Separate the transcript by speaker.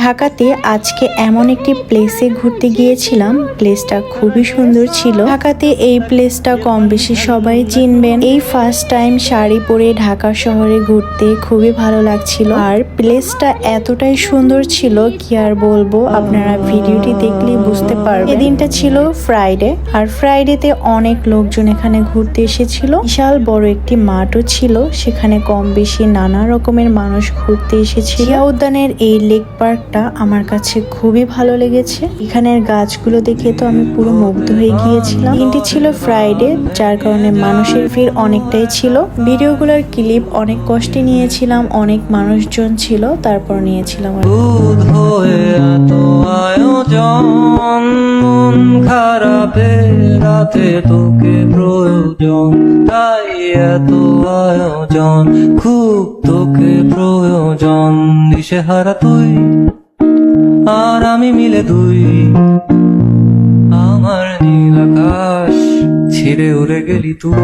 Speaker 1: ঢাকাতে আজকে এমন একটি প্লেসে ঘুরতে গিয়েছিলাম, প্লেসটা খুবই সুন্দর ছিল। ঢাকাতে এই প্লেসটা কম বেশি সবাই চিনবেন। এই ফার্স্ট টাইম শাড়ি পরে ঢাকা শহরে ঘুরতে খুবই ভালো লাগছিল, আর প্লেসটা এতটাই সুন্দর ছিল কি আর বলবো, আপনারা ভিডিওটি দেখলেই বুঝতে পারবেন। এদিনটা ছিল ফ্রাইডে, আর ফ্রাইডেতে অনেক লোকজন এখানে ঘুরতে এসেছিল। বিশাল বড় একটি মাঠও ছিল, সেখানে কম বেশি নানা রকমের মানুষ ঘুরতে এসেছিল। জিয়া উদ্যানের এই লেক পার্ক আমার কাছে খুবই ভালো লেগেছে। এখানের গাছগুলো দেখে তো আমি পুরো মুগ্ধ হয়ে গিয়েছিলাম। দিনটি ছিল ফ্রাইডে, যার কারণে মানুষের ভিড় অনেকটাই ছিল। ভিডিওগুলোর ক্লিপ অনেক কষ্টে নিয়েছিলাম, অনেক মানুষজন ছিল, তারপর নিয়েছিলাম।
Speaker 2: খারাপে রাতে তোকে প্রয়োজন, তাই এত আয়োজন, খুব তোকে প্রয়োজন। দিশেহারা তুই আর আমি মিলে দুই, আমার নীল আকাশ ছিঁড়ে উড়ে গেলি তুই।